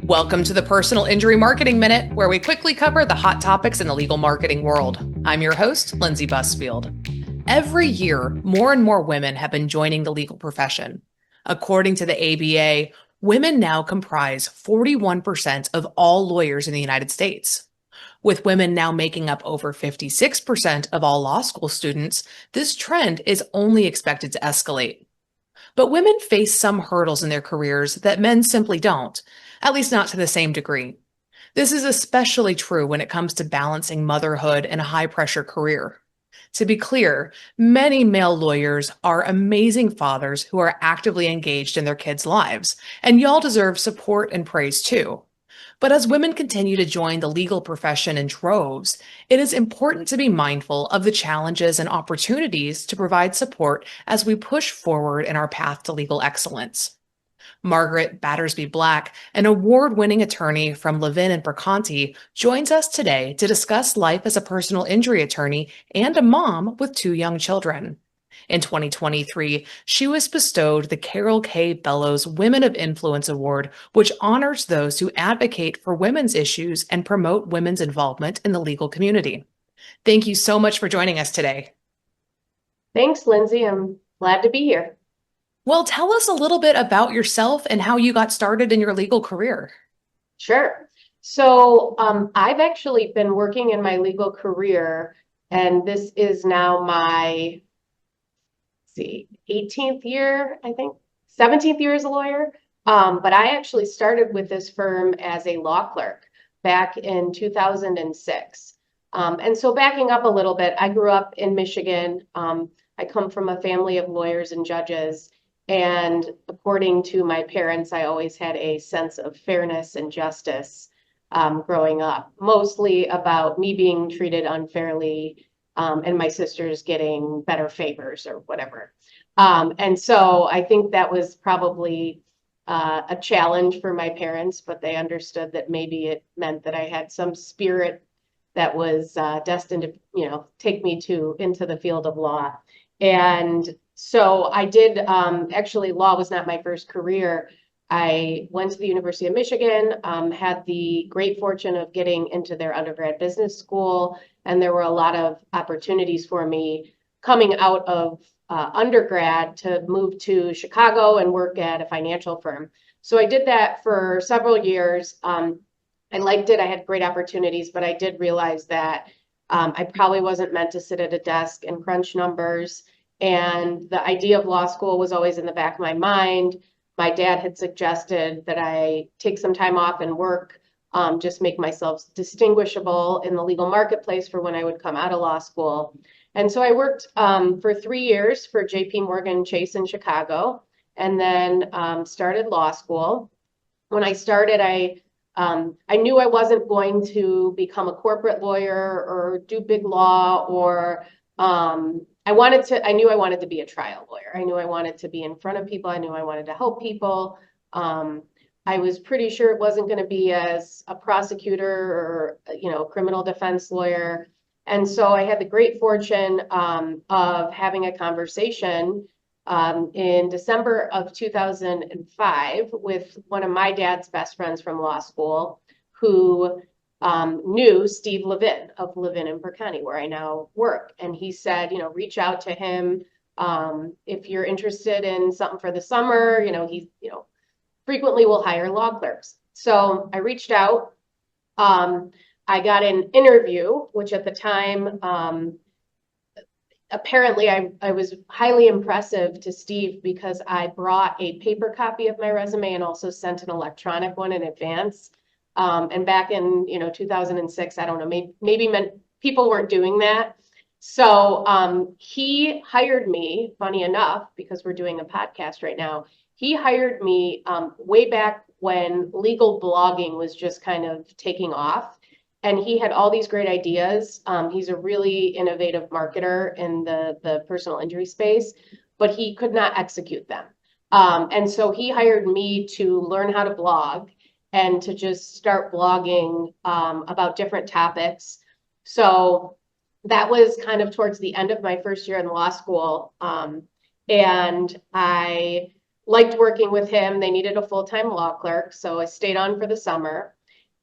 Welcome to the Personal Injury Marketing Minute, where we quickly cover the hot topics in the legal marketing world. I'm your host, Lindsay Busfield. Every year, more and more women have been joining the legal profession. According to the ABA, women now comprise 41% of all lawyers in the United States. With women now making up over 56% of all law school students, this trend is only expected to escalate. But women face some hurdles in their careers that men simply don't, at least not to the same degree. This is especially true when it comes to balancing motherhood and a high-pressure career. To be clear, many male lawyers are amazing fathers who are actively engaged in their kids' lives, and y'all deserve support and praise too. But as women continue to join the legal profession in droves, it is important to be mindful of the challenges and opportunities to provide support as we push forward in our path to legal excellence. Margaret Battersby Black, an award-winning attorney from Levin Perconti, joins us today to discuss life as a personal injury attorney and a mom with 2 young children. In 2023, she was bestowed the Carol K. Bellows Women of Influence Award, which honors those who advocate for women's issues and promote women's involvement in the legal community. Thank you so much for joining us today. Thanks, Lindsay. I'm glad to be here. Well, tell us a little bit about yourself and how you got started in your legal career. Sure. So I've actually been working in my legal career, and this is now my 18th year, I think, 17th year as a lawyer. But I actually started with this firm as a law clerk back in 2006. And so backing up a little bit, I grew up in Michigan. I come from a family of lawyers and judges. And according to my parents, I always had a sense of fairness and justice growing up, mostly about me being treated unfairly and my sisters getting better favors or whatever. And so I think that was probably a challenge for my parents, but they understood that maybe it meant that I had some spirit that was destined to, take me into the field of law. And so I did, actually, law was not my first career. I went to the University of Michigan, had the great fortune of getting into their undergrad business school, and there were a lot of opportunities for me coming out of undergrad to move to Chicago and work at a financial firm. So I did that for several years. I liked it. I had great opportunities, but I did realize that I probably wasn't meant to sit at a desk and crunch numbers. And the idea of law school was always in the back of my mind. My dad had suggested that I take some time off and work, just make myself distinguishable in the legal marketplace for when I would come out of law school. And so I worked for 3 years for JP Morgan Chase in Chicago, and then started law school. When I started, I knew I wasn't going to become a corporate lawyer or do big law or I knew I wanted to be a trial lawyer. I knew I wanted to be in front of people. I knew I wanted to help people. I was pretty sure it wasn't going to be as a prosecutor or, criminal defense lawyer. And so I had the great fortune of having a conversation in December of 2005 with one of my dad's best friends from law school who knew Steve Levin of Levin Perconti, where I now work. And he said, reach out to him if you're interested in something for the summer. He, frequently will hire law clerks. So I reached out. I got an interview, which at the time, apparently I was highly impressive to Steve because I brought a paper copy of my resume and also sent an electronic one in advance. And back in 2006, I don't know, maybe people weren't doing that. So he hired me, funny enough, because we're doing a podcast right now. He hired me way back when legal blogging was just kind of taking off. And he had all these great ideas. He's a really innovative marketer in the personal injury space, but he could not execute them. And so he hired me to learn how to blog and to just start blogging about different topics. So that was kind of towards the end of my first year in law school. And I liked working with him. They needed a full-time law clerk, so I stayed on for the summer.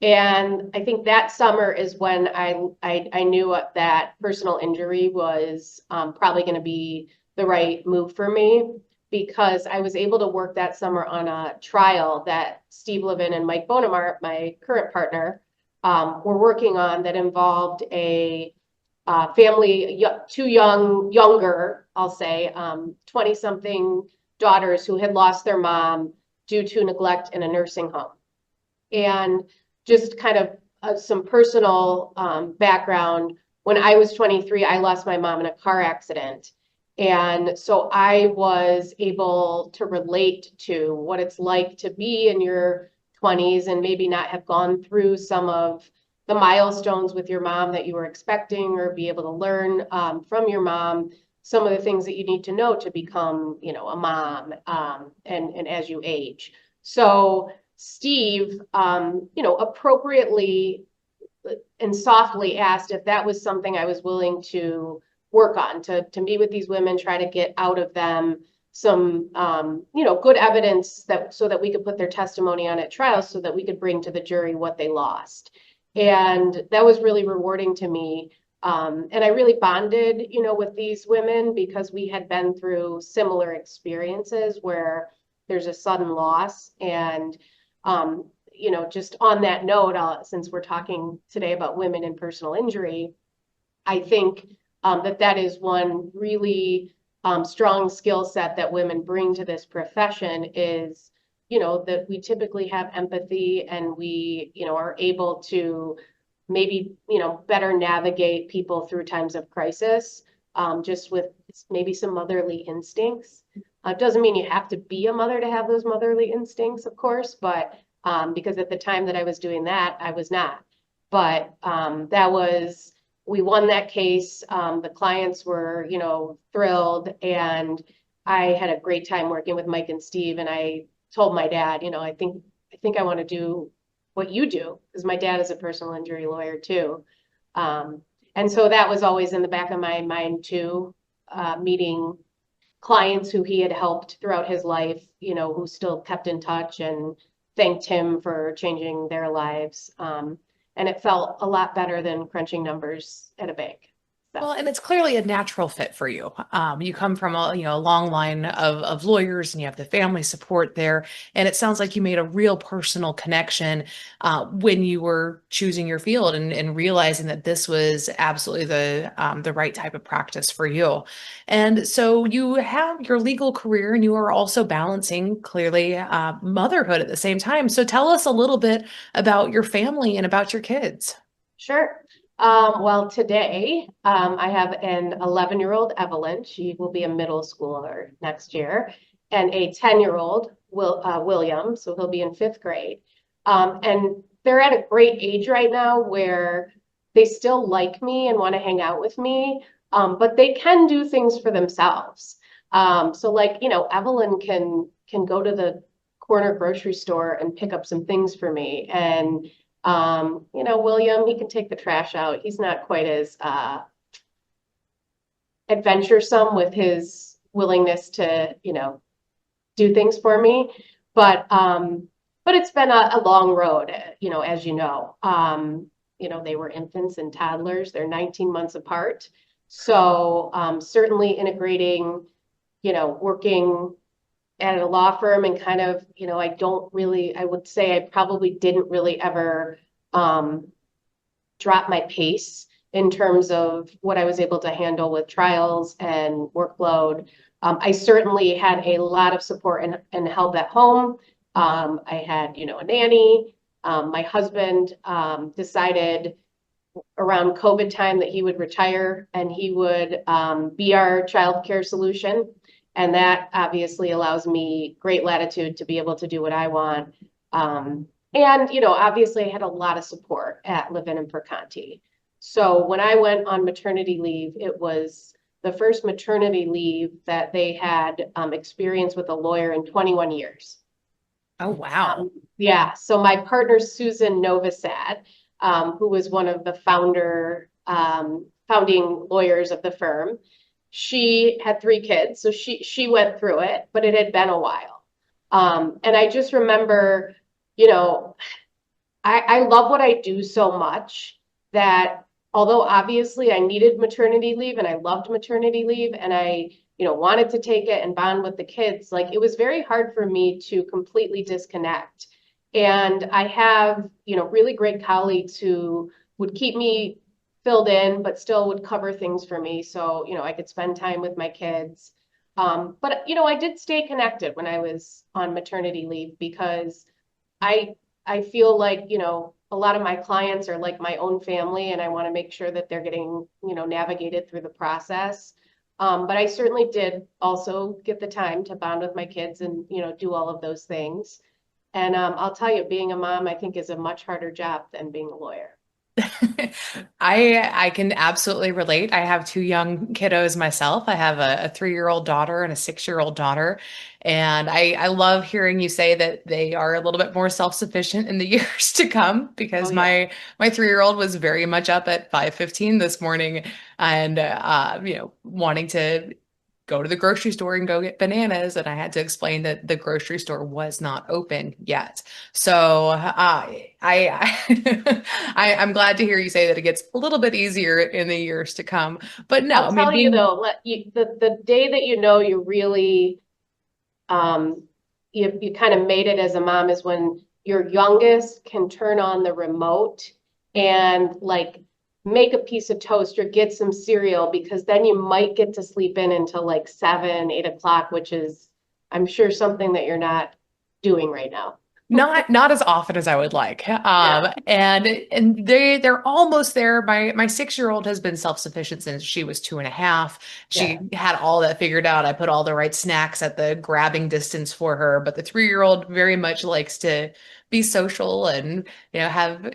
And I think that summer is when I knew that personal injury was probably going to be the right move for me, because I was able to work that summer on a trial that Steve Levin and Mike Bonamart, my current partner, were working on, that involved a family, younger, I'll say, 20-something daughters who had lost their mom due to neglect in a nursing home. And just kind of some personal background. When I was 23, I lost my mom in a car accident. And so I was able to relate to what it's like to be in your 20s and maybe not have gone through some of the milestones with your mom that you were expecting, or be able to learn from your mom some of the things that you need to know to become, a mom, and as you age. So Steve, appropriately and softly asked if that was something I was willing to work on, to meet with these women, try to get out of them some, good evidence so that we could put their testimony on at trial, so that we could bring to the jury what they lost. And that was really rewarding to me. And I really bonded, with these women, because we had been through similar experiences where there's a sudden loss. And just on that note, since we're talking today about women and personal injury, I think that is one really strong skill set that women bring to this profession, is, that we typically have empathy, and we, are able to maybe, better navigate people through times of crisis, just with maybe some motherly instincts. Doesn't mean you have to be a mother to have those motherly instincts, of course, but because at the time that I was doing that, I was not. But we won that case. The clients were, thrilled, and I had a great time working with Mike and Steve. And I told my dad, I think I want to do what you do, because my dad is a personal injury lawyer too. And so that was always in the back of my mind too, meeting clients who he had helped throughout his life, who still kept in touch and thanked him for changing their lives. And it felt a lot better than crunching numbers at a bank. So. Well, and it's clearly a natural fit for you. You come from a long line of lawyers, and you have the family support there. And it sounds like you made a real personal connection when you were choosing your field, and realizing that this was absolutely the right type of practice for you. And so you have your legal career, and you are also balancing, clearly, motherhood at the same time. So tell us a little bit about your family and about your kids. Sure. Well, today I have an 11-year-old Evelyn. She will be a middle schooler next year, and a 10-year-old William. So he'll be in 5th grade. And they're at a great age right now where they still like me and want to hang out with me, but they can do things for themselves. So like, Evelyn can go to the corner grocery store and pick up some things for me. And William, he can take the trash out. He's not quite as adventuresome with his willingness to, do things for me. But it's been a long road, as you know. They were infants and toddlers. They're 19 months apart. So certainly integrating, working at a law firm, and kind of, I would say I probably didn't really ever drop my pace in terms of what I was able to handle with trials and workload. I certainly had a lot of support and help at home. I had, a nanny. My husband decided around COVID time that he would retire, and he would be our childcare solution. And that obviously allows me great latitude to be able to do what I want. And, obviously I had a lot of support at Levin Perconti. So when I went on maternity leave, it was the first maternity leave that they had experience with a lawyer in 21 years. Oh, wow. Yeah. So my partner, Susan Novosad, who was one of the founding lawyers of the firm, she had 3 kids. So she went through it, but it had been a while. And I just remember, you know, I love what I do so much that although obviously I needed maternity leave and I loved maternity leave and I, wanted to take it and bond with the kids, like it was very hard for me to completely disconnect. And I have, really great colleagues who would keep me filled in, but still would cover things for me. So, I could spend time with my kids. But, I did stay connected when I was on maternity leave because I I feel like, a lot of my clients are like my own family and I want to make sure that they're getting, navigated through the process. But I certainly did also get the time to bond with my kids and, do all of those things. And I'll tell you, being a mom, I think is a much harder job than being a lawyer. I can absolutely relate. I have two young kiddos myself. I have a 3-year-old daughter and a 6-year-old daughter. And I love hearing you say that they are a little bit more self-sufficient in the years to come Oh because yeah, my 3-year-old was very much up at 5:15 this morning and wanting to go to the grocery store and go get bananas. And I had to explain that the grocery store was not open yet. So I'm glad to hear you say that it gets a little bit easier in the years to come. But no, I'll I mean, tell you being though, the day that you really um, you kind of made it as a mom is when your youngest can turn on the remote and like make a piece of toast or get some cereal because then you might get to sleep in until like 7, 8 o'clock, which is, I'm sure, something that you're not doing right now. not as often as I would like. Yeah, And they're almost there. My 6-year-old has been self-sufficient since she was 2.5. She yeah, had all that figured out. I put all the right snacks at the grabbing distance for her, but the 3-year-old very much likes to be social and have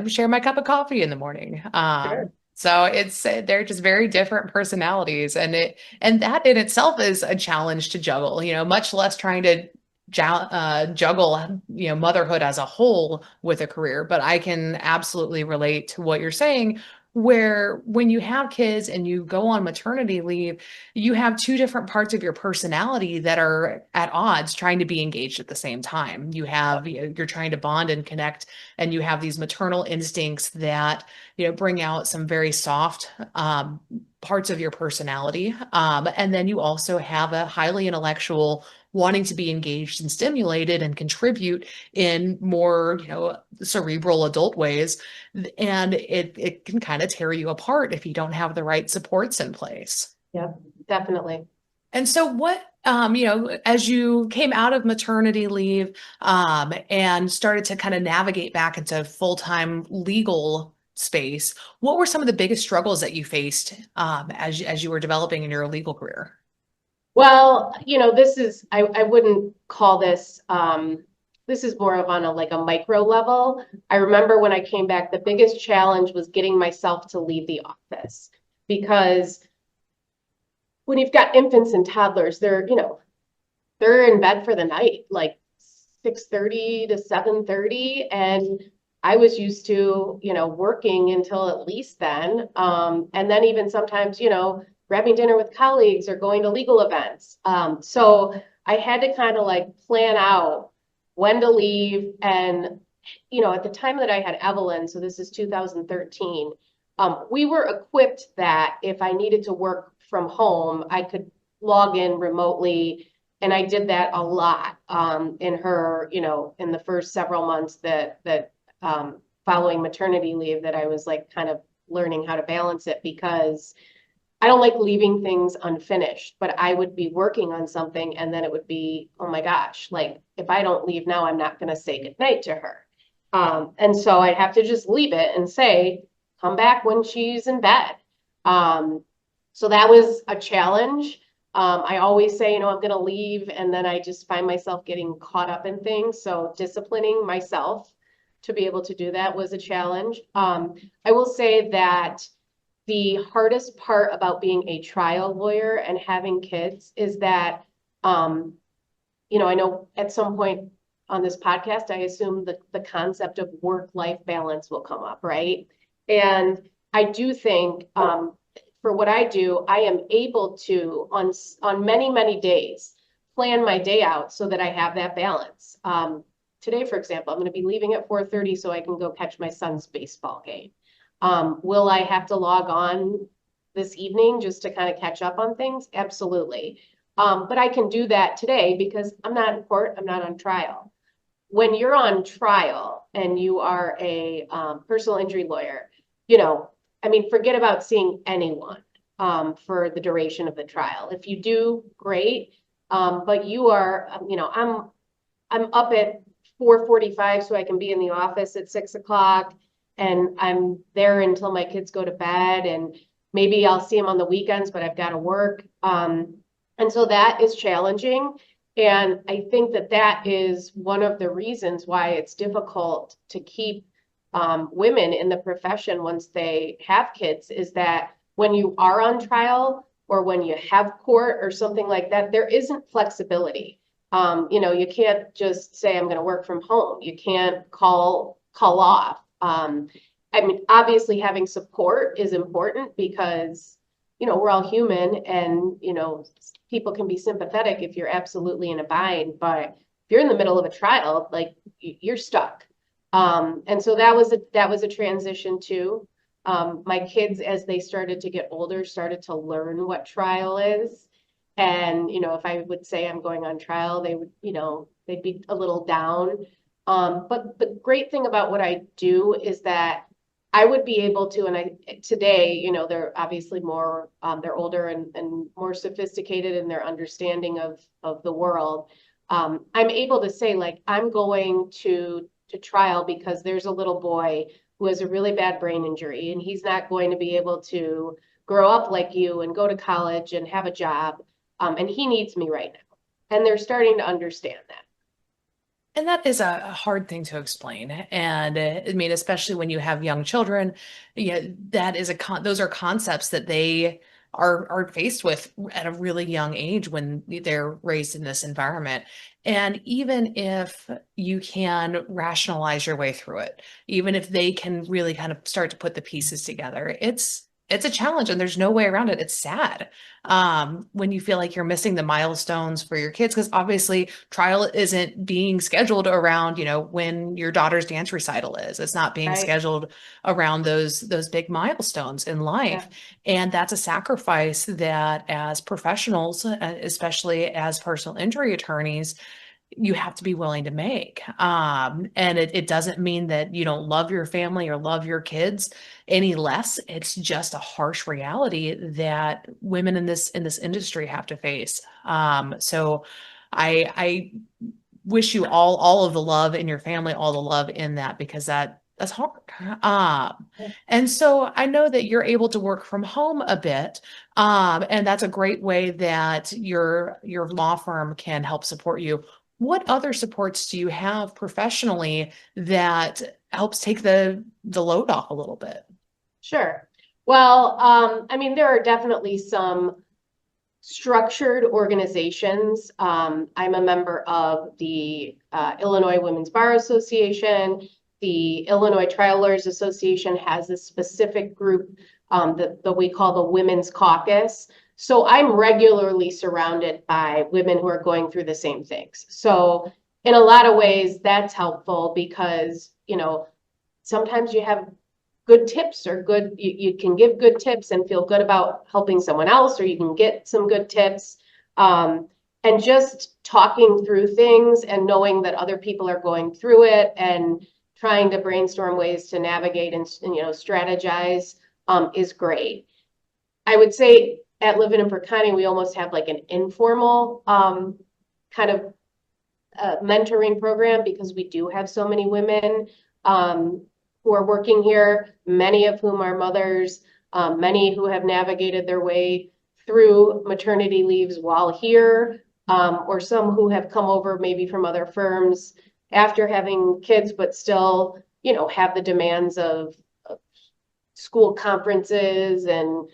share my cup of coffee in the morning. sure. So it's they're just very different personalities, and that in itself is a challenge to juggle. Much less trying to juggle, motherhood as a whole with a career. But I can absolutely relate to what you're saying, where when you have kids and you go on maternity leave, you have two different parts of your personality that are at odds trying to be engaged at the same time. You're trying to bond and connect, and you have these maternal instincts that, bring out some very soft, parts of your personality. And then you also have a highly intellectual wanting to be engaged and stimulated and contribute in more, cerebral adult ways. And it can kind of tear you apart if you don't have the right supports in place. Yeah, definitely. And so what, as you came out of maternity leave, and started to kind of navigate back into full-time legal space, what were some of the biggest struggles that you faced, as you were developing in your legal career? Well, I wouldn't call this is more of on a like a micro level. I remember when I came back, the biggest challenge was getting myself to leave the office because when you've got infants and toddlers, they're in bed for the night, like 6:30 to 7:30. And I was used to, working until at least then. And then even sometimes, grabbing dinner with colleagues or going to legal events. So I had to kind of like plan out when to leave. And, at the time that I had Evelyn, so this is 2013, we were equipped that if I needed to work from home, I could log in remotely. And I did that a lot in her, in the first several months following maternity leave that I was like kind of learning how to balance it because I don't like leaving things unfinished, but I would be working on something and then it would be, oh my gosh, like if I don't leave now, I'm not going to say goodnight to her. And so I'd have to just leave it and say, come back when she's in bed. So that was a challenge. I always say, I'm going to leave, and then I just find myself getting caught up in things. So disciplining myself to be able to do that was a challenge. I will say that the hardest part about being a trial lawyer and having kids is that, I know at some point on this podcast, I assume the concept of work-life balance will come up, right? And I do think for what I do, I am able to, on many, many days, plan my day out so that I have that balance. Today, for example, I'm going to be leaving at 4:30 so I can go catch my son's baseball game. Will I have to log on this evening just to kind of catch up on things? Absolutely. But I can do that today because I'm not in court, I'm not on trial. When you're on trial and you are a personal injury lawyer, I mean, forget about seeing anyone for the duration of the trial. If you do, great. But you are, I'm up at 4:45 so I can be in the office at 6 o'clock, and I'm there until my kids go to bed, and maybe I'll see them on the weekends, but I've got to work. And so that is challenging. And I think that that is one of the reasons why it's difficult to keep women in the profession once they have kids, is that when you are on trial or when you have court or something like that, there isn't flexibility. You can't just say, I'm going to work from home. You can't call off. I mean, obviously having support is important because, we're all human, and, people can be sympathetic if you're absolutely in a bind, but if you're in the middle of a trial, like, you're stuck. And so that was a transition too. My kids, as they started to get older, started to learn what trial is. And, if I would say I'm going on trial, they would, they'd be a little down. But the great thing about what I do is that I would be able to, and today, they're obviously more, they're older and more sophisticated in their understanding of the world. I'm able to say, like, I'm going to trial because there's a little boy who has a really bad brain injury, and he's not going to be able to grow up like you and go to college and have a job. And he needs me right now. And they're starting to understand that. And that is a hard thing to explain. And I mean, especially when you have young children, yeah, that is those are concepts that they are faced with at a really young age when they're raised in this environment. And even if you can rationalize your way through it, even if they can really kind of start to put the pieces together, it's a challenge and there's no way around it. It's sad when you feel like you're missing the milestones for your kids, because obviously trial isn't being scheduled around, when your daughter's dance recital is. It's not being Right. scheduled around those big milestones in life. Yeah. And that's a sacrifice that as professionals, especially as personal injury attorneys, you have to be willing to make. And it doesn't mean that you don't love your family or love your kids any less. It's just a harsh reality that women in this industry have to face. So I wish you all of the love in your family, all the love in that, because that's hard. And so I know that you're able to work from home a bit. And that's a great way that your law firm can help support you. What other supports do you have professionally that helps take the load off a little bit? Sure. Well, I mean, there are definitely some structured organizations. I'm a member of the Illinois Women's Bar Association. The Illinois Trial Lawyers Association has a specific group that we call the Women's Caucus. So I'm regularly surrounded by women who are going through the same things. So in a lot of ways, that's helpful because, sometimes you have good tips or you can give good tips and feel good about helping someone else, or you can get some good tips. And just talking through things and knowing that other people are going through it and trying to brainstorm ways to navigate and strategize is great. I would say at Levin Perconti, we almost have like an informal kind of mentoring program because we do have so many women who are working here, many of whom are mothers, many who have navigated their way through maternity leaves while here, or some who have come over maybe from other firms after having kids, but still, have the demands of school conferences and,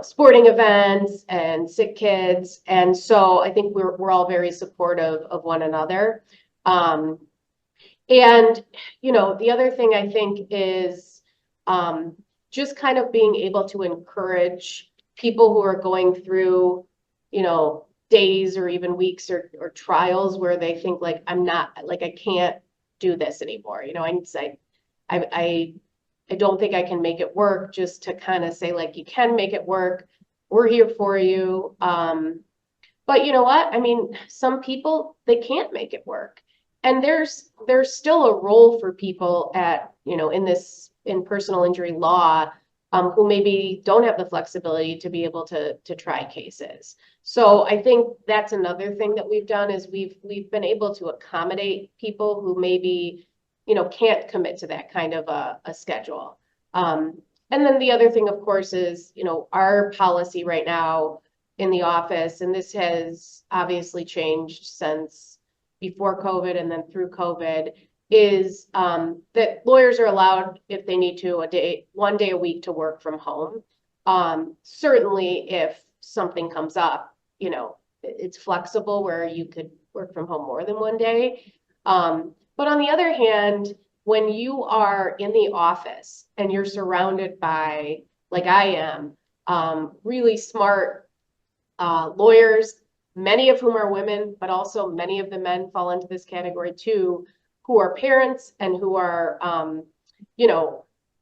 sporting events and sick kids. And so I think we're all very supportive of one another. And, the other thing I think is just kind of being able to encourage people who are going through, days or even weeks or trials where they think like, I can't do this anymore. I don't think I can make it work, just to kind of say like, you can make it work. We're here for you. But you know what? I mean, some people, they can't make it work. And there's still a role for people in personal injury law, who maybe don't have the flexibility to be able to try cases. So I think that's another thing that we've done is we've been able to accommodate people who maybe, can't commit to that kind of a schedule. And then the other thing, of course, is, our policy right now in the office, and this has obviously changed since before COVID and then through COVID, is that lawyers are allowed, if they need to, 1 day a week to work from home. Certainly, if something comes up, it's flexible where you could work from home more than 1 day. But on the other hand, when you are in the office and you're surrounded by, like I am, really smart lawyers, many of whom are women, but also many of the men fall into this category too, who are parents and who are,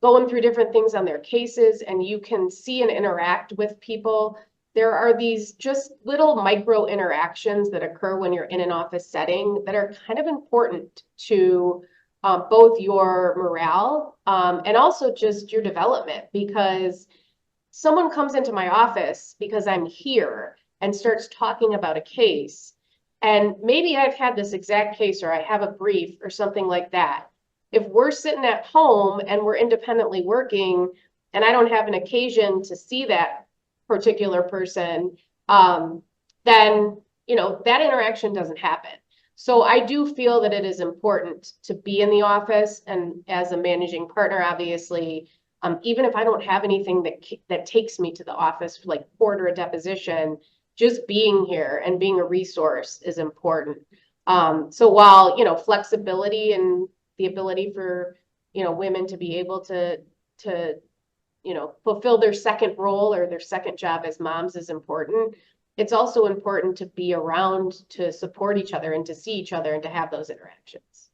going through different things on their cases, and you can see and interact with people. There are these just little micro interactions that occur when you're in an office setting that are kind of important to both your morale and also just your development, because someone comes into my office because I'm here and starts talking about a case, and maybe I've had this exact case or I have a brief or something like that. If we're sitting at home and we're independently working and I don't have an occasion to see that particular person, then, that interaction doesn't happen. So I do feel that it is important to be in the office, and as a managing partner, obviously, even if I don't have anything that takes me to the office, like court or a deposition, just being here and being a resource is important. So while, flexibility and the ability for, women to be able to fulfill their second role or their second job as moms is important, it's also important to be around to support each other and to see each other and to have those interactions.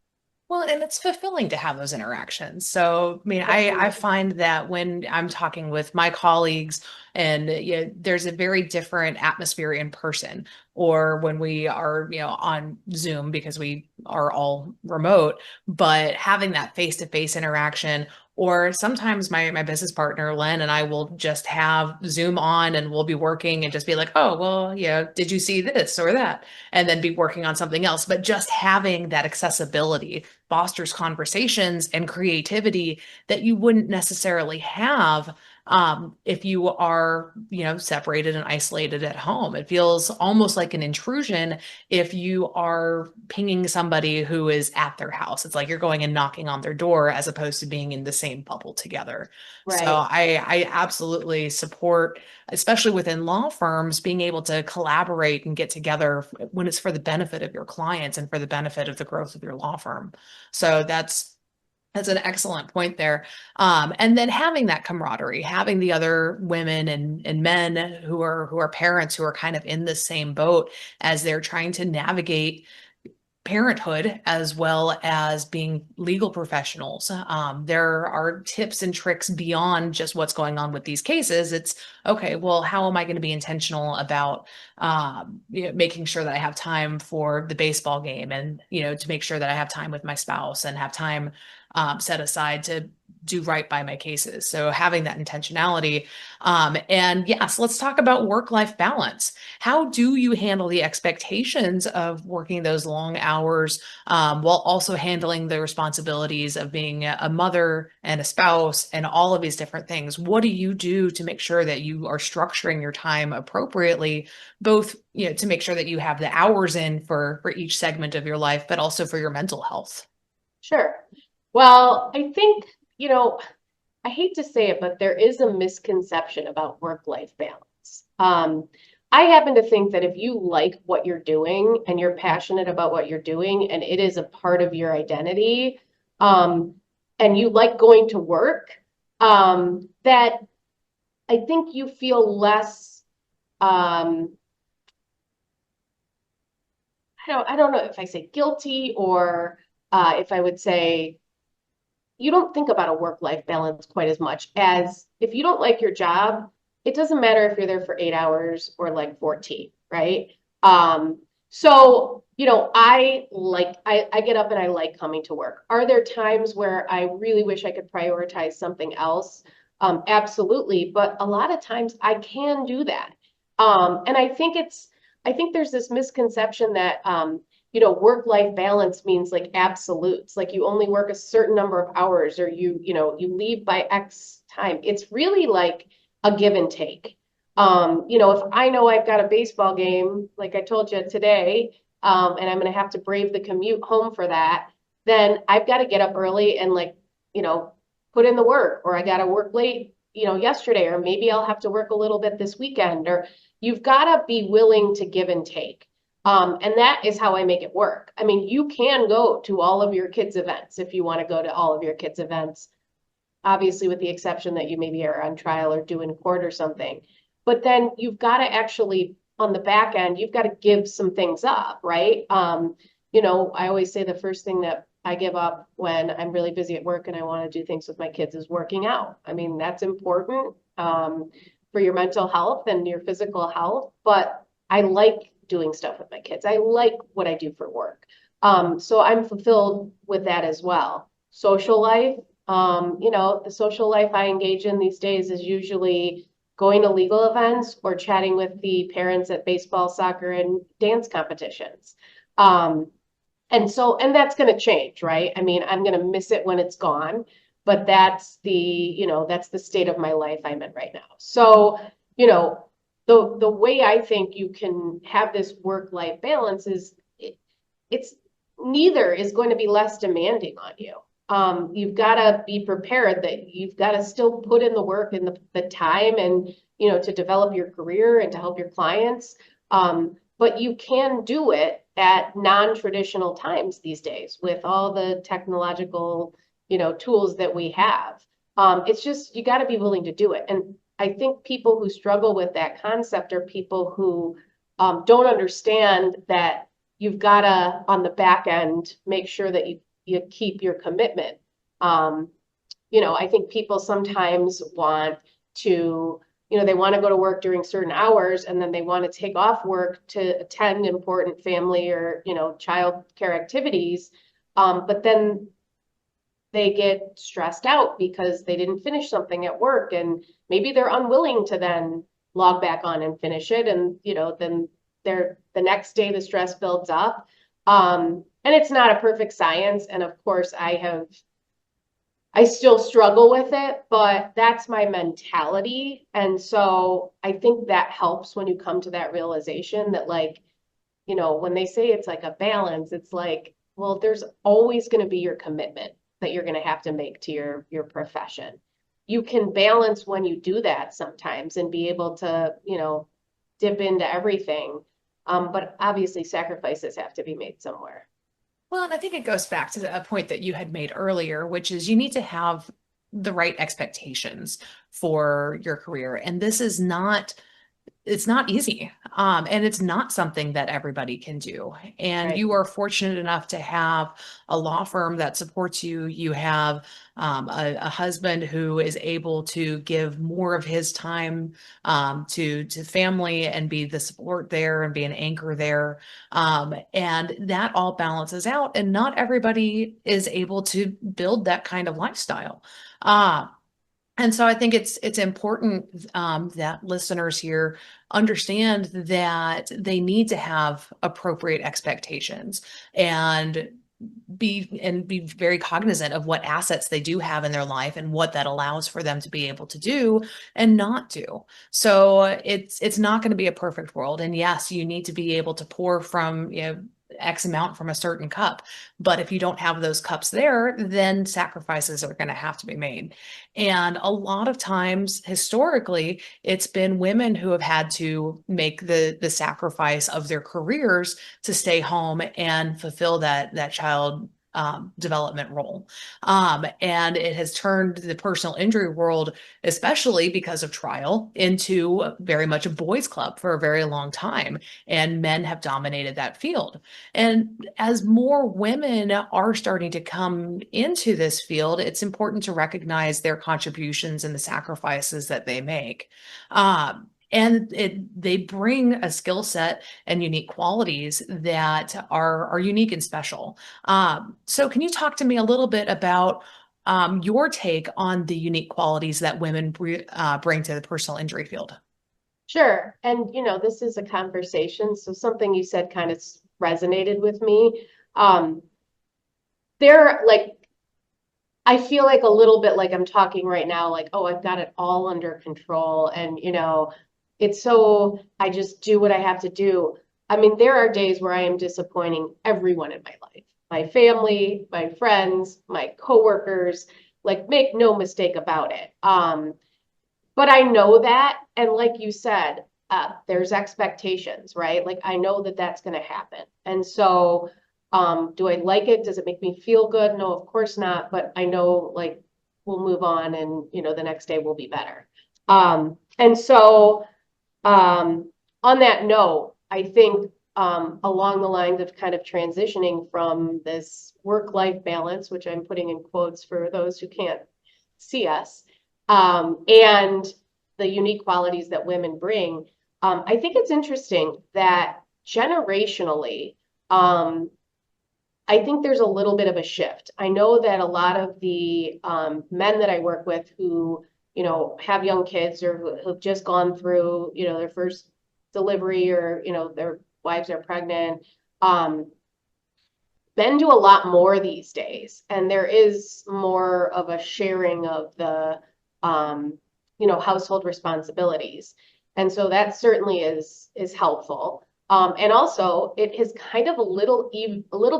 Well, and it's fulfilling to have those interactions. So, I mean, I find that when I'm talking with my colleagues, and there's a very different atmosphere in person, or when we are, on Zoom because we are all remote, but having that face-to-face interaction. Or sometimes my business partner, Len, and I will just have Zoom on and we'll be working and just be like, oh, well, did you see this or that? And then be working on something else. But just having that accessibility fosters conversations and creativity that you wouldn't necessarily have if you are, separated and isolated at home. It feels almost like an intrusion if you are pinging somebody who is at their house. It's like you're going and knocking on their door as opposed to being in the same bubble together. So Right. I absolutely support, especially within law firms, being able to collaborate and get together when it's for the benefit of your clients and for the benefit of the growth of your law firm. So that's an excellent point there. And then having that camaraderie, having the other women and men who are parents who are kind of in the same boat as they're trying to navigate parenthood as well as being legal professionals. There are tips and tricks beyond just what's going on with these cases. It's okay, well, how am I going to be intentional about making sure that I have time for the baseball game, and to make sure that I have time with my spouse and have time set aside to do right by my cases. So having that intentionality. And yes, let's talk about work-life balance. How do you handle the expectations of working those long hours while also handling the responsibilities of being a mother and a spouse and all of these different things? What do you do to make sure that you are structuring your time appropriately, both to make sure that you have the hours in for each segment of your life, but also for your mental health? Sure. Well, I think, I hate to say it, but there is a misconception about work-life balance. I happen to think that if you like what you're doing and you're passionate about what you're doing and it is a part of your identity, and you like going to work, that I think you feel less, I don't know if I say guilty or if I would say you don't think about a work-life balance quite as much as if you don't like your job, it doesn't matter if you're there for 8 hours or like 14, right? So, I get up and I like coming to work. Are there times where I really wish I could prioritize something else? Absolutely. But a lot of times I can do that. And I think there's this misconception that work-life balance means like absolutes, like you only work a certain number of hours or you leave by X time. It's really like a give and take. If I know I've got a baseball game, like I told you today, and I'm going to have to brave the commute home for that, then I've got to get up early and you know, put in the work, or I got to work late, yesterday, or maybe I'll have to work a little bit this weekend, or you've got to be willing to give and take. And that is how I make it work. I mean, you can go to all of your kids' events if you want to go to all of your kids' events, obviously with the exception that you maybe are on trial or due in court or something. But then you've got to actually, on the back end, you've got to give some things up, right? I always say the first thing that I give up when I'm really busy at work and I want to do things with my kids is working out. I mean, that's important for your mental health and your physical health, but I like doing stuff with my kids. I like what I do for work. So I'm fulfilled with that as well. Social life, the social life I engage in these days is usually going to legal events or chatting with the parents at baseball, soccer, and dance competitions. And that's going to change, right? I mean, I'm going to miss it when it's gone, but that's the state of my life I'm in right now. So, the way I think you can have this work-life balance is it's neither is going to be less demanding on you. You've got to be prepared that you've got to still put in the work and the time and, to develop your career and to help your clients. But you can do it at non-traditional times these days with all the technological, tools that we have. It's just, you got to be willing to do it. And I think people who struggle with that concept are people who don't understand that you've got to, on the back end, make sure that you keep your commitment. I think people sometimes want to, they want to go to work during certain hours and then they want to take off work to attend important family or, child care activities. But then they get stressed out because they didn't finish something at work and maybe they're unwilling to then log back on and finish it. And, then the next day the stress builds up. And it's not a perfect science. And of course I still struggle with it, but that's my mentality. And so I think that helps when you come to that realization that when they say it's like a balance, it's like, well, there's always going to be your commitment that you're going to have to make to your profession. You can balance when you do that sometimes and be able to, dip into everything. But obviously sacrifices have to be made somewhere. Well, and I think it goes back to a point that you had made earlier, which is you need to have the right expectations for your career. And this is not, it's not easy. And it's not something that everybody can do. And Right. you are fortunate enough to have a law firm that supports you. You have a husband who is able to give more of his time to family and be the support there and be an anchor there. And that all balances out. And not everybody is able to build that kind of lifestyle. And so I think it's important that listeners here understand that they need to have appropriate expectations and be very cognizant of what assets they do have in their life and what that allows for them to be able to do and not do. So it's not going to be a perfect world. And yes, you need to be able to pour from, X amount from a certain cup. But if you don't have those cups there, then sacrifices are going to have to be made. And a lot of times, historically, it's been women who have had to make the sacrifice of their careers to stay home and fulfill that child development role. And it has turned the personal injury world, especially because of trial, into very much a boys' club for a very long time. And men have dominated that field. And as more women are starting to come into this field, it's important to recognize their contributions and the sacrifices that they make. And they bring a skill set and unique qualities that are unique and special. So can you talk to me a little bit about your take on the unique qualities that women bring to the personal injury field? Sure. And, this is a conversation. So something you said kind of resonated with me. Um, there, like, I feel like a little bit like I'm talking right now, like, oh, I've got it all under control. And, it's so I just do what I have to do. I mean, there are days where I am disappointing everyone in my life, my family, my friends, my coworkers, like, make no mistake about it. But I know that, and like you said, there's expectations, right? Like I know that that's going to happen. And so, do I like it? Does it make me feel good? No, of course not. But I know like we'll move on and, the next day will be better. And so, on that note, I think along the lines of kind of transitioning from this work-life balance, which I'm putting in quotes for those who can't see us, and the unique qualities that women bring, I think it's interesting that generationally, I think there's a little bit of a shift. I know that a lot of the men that I work with who, have young kids or who've just gone through, their first delivery or, their wives are pregnant, men do a lot more these days. And there is more of a sharing of the, household responsibilities. And so that certainly is helpful. And also it has kind of a little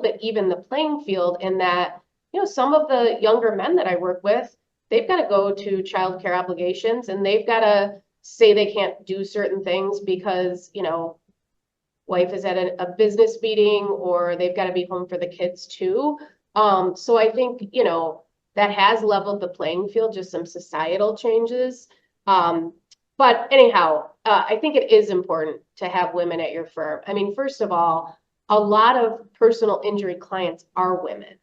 bit even the playing field in that, some of the younger men that I work with, they've got to go to childcare obligations and they've got to say they can't do certain things because, wife is at a business meeting or they've got to be home for the kids too. So I think, that has leveled the playing field, just some societal changes. But anyhow, I think it is important to have women at your firm. I mean, first of all, a lot of personal injury clients are women.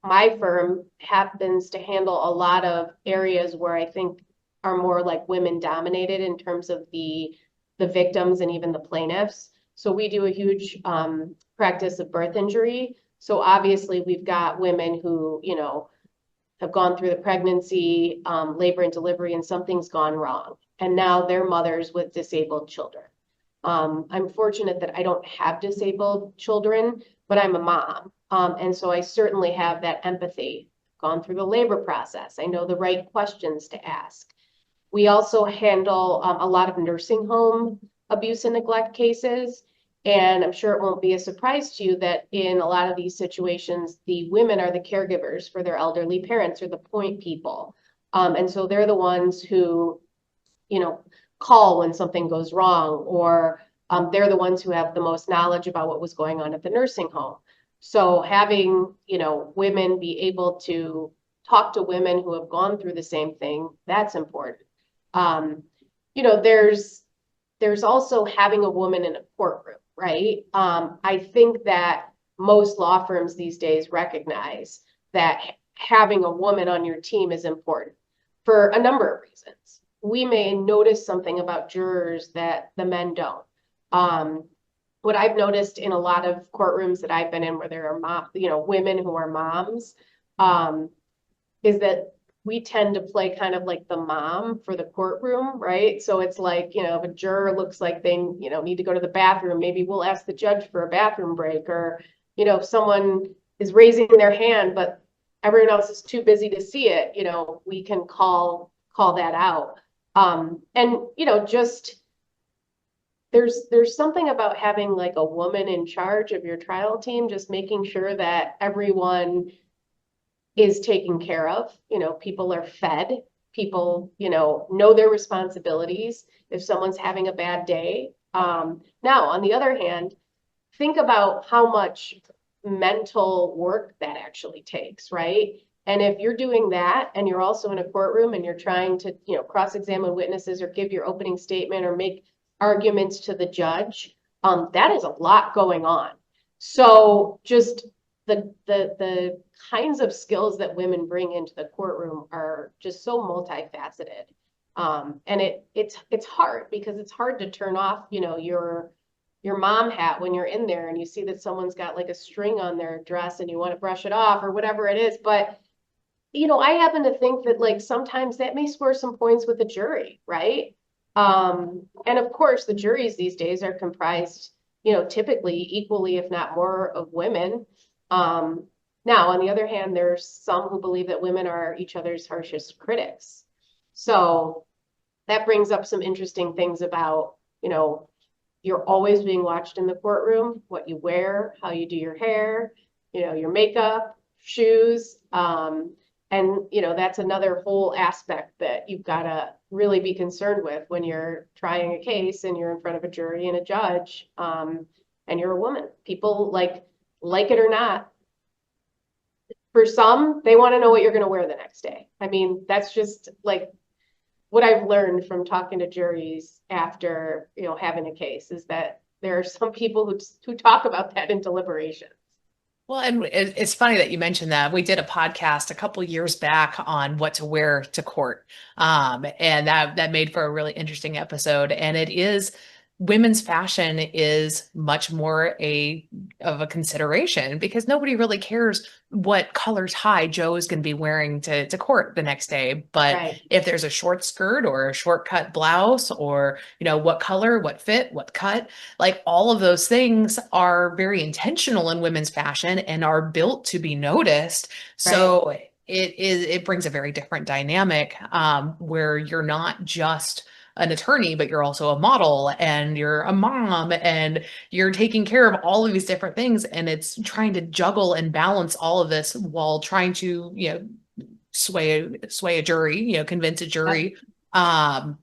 My firm happens to handle a lot of areas where I think are more like women dominated in terms of the victims and even the plaintiffs. So we do a huge practice of birth injury. So obviously we've got women who, have gone through the pregnancy, labor and delivery, and something's gone wrong. And now they're mothers with disabled children. I'm fortunate that I don't have disabled children, but I'm a mom. And so I certainly have that empathy, gone through the labor process. I know the right questions to ask. We also handle a lot of nursing home abuse and neglect cases. And I'm sure it won't be a surprise to you that in a lot of these situations, the women are the caregivers for their elderly parents or the point people. And so they're the ones who, call when something goes wrong, or they're the ones who have the most knowledge about what was going on at the nursing home. So having, women be able to talk to women who have gone through the same thing, that's important. There's also having a woman in a courtroom, right? I think that most law firms these days recognize that having a woman on your team is important for a number of reasons. We may notice something about jurors that the men don't. What I've noticed in a lot of courtrooms that I've been in where there are women who are moms, is that we tend to play kind of like the mom for the courtroom, right? So it's like, if a juror looks like they, need to go to the bathroom, maybe we'll ask the judge for a bathroom break, or, if someone is raising their hand, but everyone else is too busy to see it, we can call that out. And, just there's something about having like a woman in charge of your trial team, just making sure that everyone is taken care of. People are fed, people, know their responsibilities if someone's having a bad day. Now, on the other hand, think about how much mental work that actually takes, right? And if you're doing that and you're also in a courtroom and you're trying to, cross-examine witnesses or give your opening statement or make arguments to the judge, that is a lot going on. So just the kinds of skills that women bring into the courtroom are just so multifaceted. And it's hard because it's hard to turn off, your mom hat when you're in there and you see that someone's got like a string on their dress and you want to brush it off or whatever it is. But, I happen to think that like sometimes that may score some points with the jury, right? And of course, the juries these days are comprised, typically equally, if not more, of women. Now, on the other hand, there's some who believe that women are each other's harshest critics. So that brings up some interesting things about, you're always being watched in the courtroom, what you wear, how you do your hair, your makeup, shoes. And, that's another whole aspect that you've got to really be concerned with when you're trying a case and you're in front of a jury and a judge, and you're a woman. People like it or not. For some, they want to know what you're going to wear the next day. I mean, that's just like what I've learned from talking to juries after, having a case is that there are some people who talk about that in deliberations. Well, and it's funny that you mentioned that. We did a podcast a couple years back on what to wear to court. And that made for a really interesting episode. And it is women's fashion is much more of a consideration because nobody really cares what color tie Joe is going to be wearing to court the next day. But Right. if there's a short skirt or a short cut blouse or, what color, what fit, what cut, like all of those things are very intentional in women's fashion and are built to be noticed. So it brings a very different dynamic, where you're not just an attorney, but you're also a model and you're a mom and you're taking care of all of these different things. And it's trying to juggle and balance all of this while trying to, sway a jury, convince a jury, and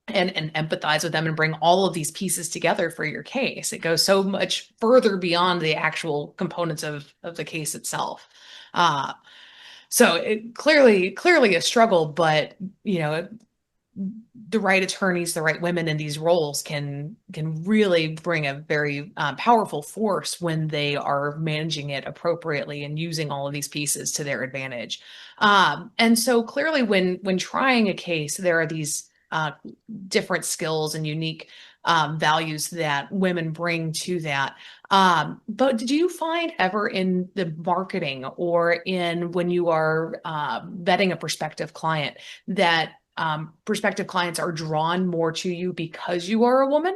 empathize with them and bring all of these pieces together for your case. It goes so much further beyond the actual components of the case itself. So it clearly a struggle, but the right attorneys, the right women in these roles can really bring a very powerful force when they are managing it appropriately and using all of these pieces to their advantage. And so clearly when trying a case, there are these different skills and unique values that women bring to that. But do you find ever in the marketing or in when you are vetting a prospective client that prospective clients are drawn more to you because you are a woman?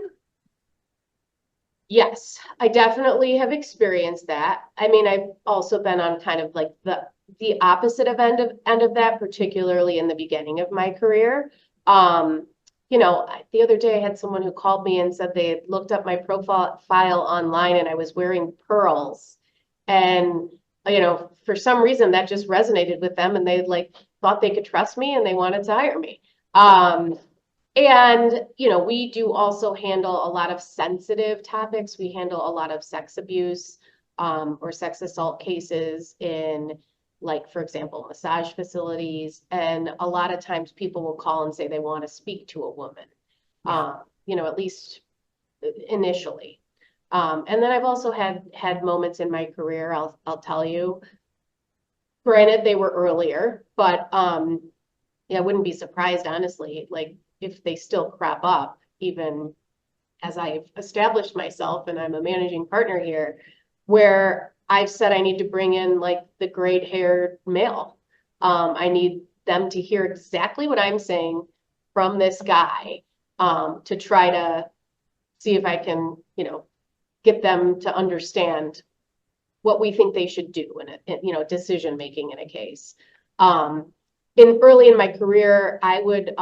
Yes, I definitely have experienced that. I mean, I've also been on kind of like the opposite end of that, particularly in the beginning of my career. The other day I had someone who called me and said they had looked up my profile online and I was wearing pearls. And, for some reason that just resonated with them and they like thought they could trust me and they wanted to hire me. And, we do also handle a lot of sensitive topics. We handle a lot of sex abuse, or sex assault cases in, like, for example, massage facilities. And a lot of times people will call and say they want to speak to a woman, at least initially. And then I've also had moments in my career, I'll tell you, granted they were earlier, but I wouldn't be surprised, honestly, like if they still crop up, even as I've established myself and I'm a managing partner here, where I've said I need to bring in like the gray-haired male. I need them to hear exactly what I'm saying from this guy, to try to see if I can, get them to understand what we think they should do in decision making in a case. Early in my career, I would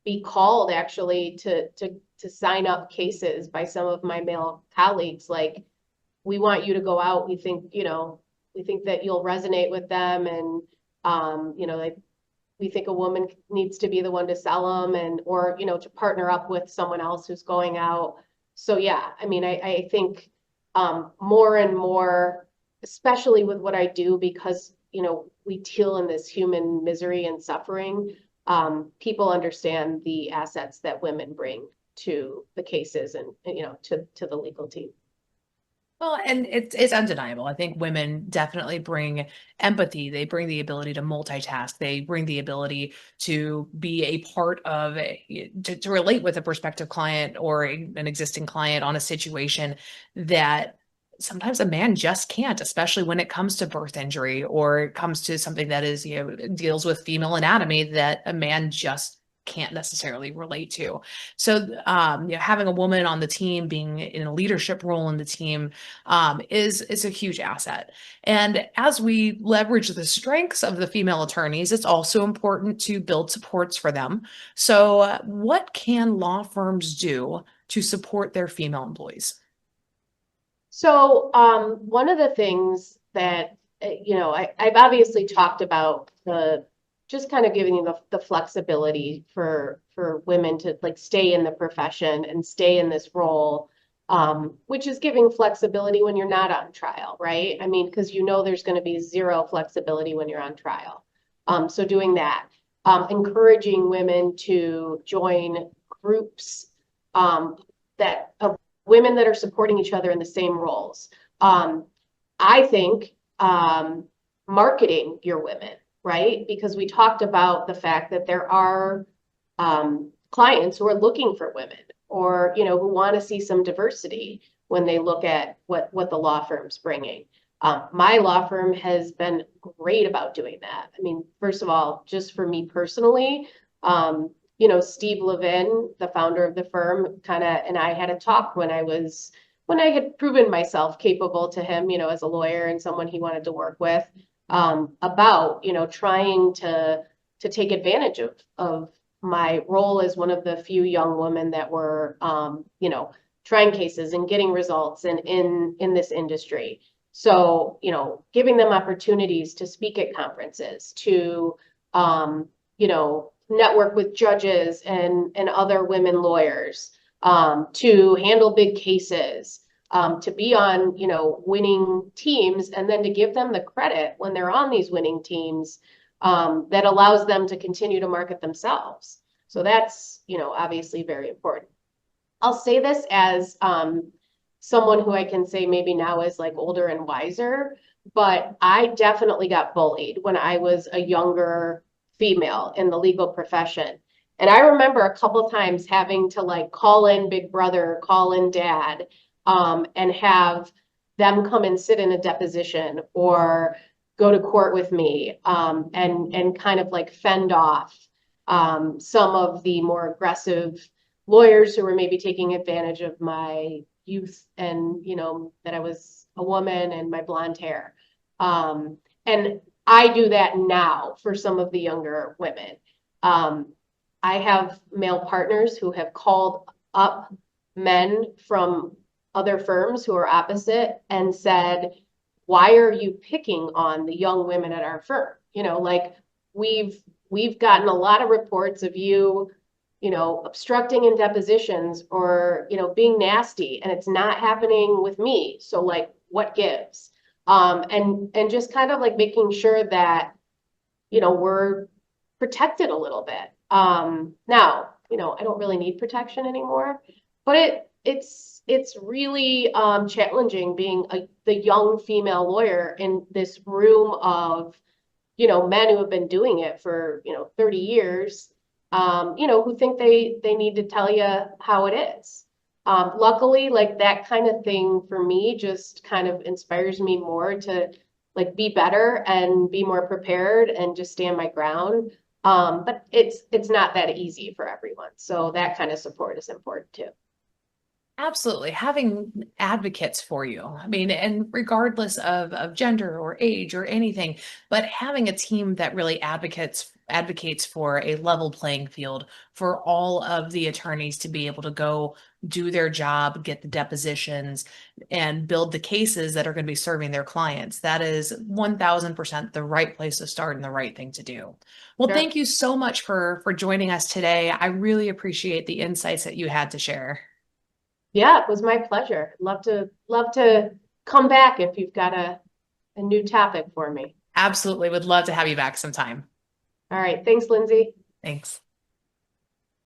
be called actually to sign up cases by some of my male colleagues. Like, we want you to go out. We think that you'll resonate with them, and we think a woman needs to be the one to sell them, or to partner up with someone else who's going out. So yeah, I mean, I think more and more especially with what I do, because, we deal in this human misery and suffering, people understand the assets that women bring to the cases and, to the legal team. Well, and it's undeniable. I think women definitely bring empathy. They bring the ability to multitask. They bring the ability to be a part of to relate with a prospective client or an existing client on a situation that sometimes a man just can't, especially when it comes to birth injury or it comes to something that is, deals with female anatomy that a man just can't necessarily relate to. So, having a woman on the team, being in a leadership role in the team, is a huge asset. And as we leverage the strengths of the female attorneys, it's also important to build supports for them. So, what can law firms do to support their female employees? So, one of the things that, I've obviously talked about the just kind of giving you the flexibility for women to like stay in the profession and stay in this role, which is giving flexibility when you're not on trial, right? I mean, because there's going to be zero flexibility when you're on trial. So doing that, encouraging women to join groups, that of women that are supporting each other in the same roles. I think marketing your women, right? Because we talked about the fact that there are clients who are looking for women, or who want to see some diversity when they look at what the law firm's bringing. My law firm has been great about doing that. I mean, first of all, just for me personally, Steve Levin, the founder of the firm, and I had a talk when I had proven myself capable to him, as a lawyer and someone he wanted to work with, about, trying to take advantage of my role as one of the few young women that were, trying cases and getting results and in this industry. So, giving them opportunities to speak at conferences, to, network with judges and other women lawyers, to handle big cases, to be on, winning teams, and then to give them the credit when they're on these winning teams, that allows them to continue to market themselves. So that's, obviously very important. I'll say this as someone who I can say maybe now is like older and wiser, but I definitely got bullied when I was a younger female in the legal profession. And I remember a couple of times having to like call in big brother, call in dad, and have them come and sit in a deposition or go to court with me, and kind of like fend off some of the more aggressive lawyers who were maybe taking advantage of my youth and, that I was a woman and my blonde hair. And I do that now for some of the younger women. I have male partners who have called up men from other firms who are opposite and said, why are you picking on the young women at our firm? Like we've gotten a lot of reports of you, obstructing in depositions or, being nasty, and it's not happening with me. So like, what gives? And just kind of like making sure that, we're protected a little bit. Now, I don't really need protection anymore, but it's really challenging being the young female lawyer in this room of, men who have been doing it for, 30 years, who think they need to tell you how it is. Luckily, like that kind of thing for me just kind of inspires me more to like be better and be more prepared and just stand my ground. But it's not that easy for everyone. So that kind of support is important too. Absolutely. Having advocates for you. I mean, and regardless of gender or age or anything, but having a team that really advocates for a level playing field for all of the attorneys to be able to go do their job, get the depositions, and build the cases that are going to be serving their clients. That is 1000% the right place to start and the right thing to do. Well, Sure. thank you so much for joining us today. I really appreciate the insights that you had to share. Yeah, it was my pleasure. Love to come back if you've got a new topic for me. Absolutely. Would love to have you back sometime. All right. Thanks, Lindsay. Thanks.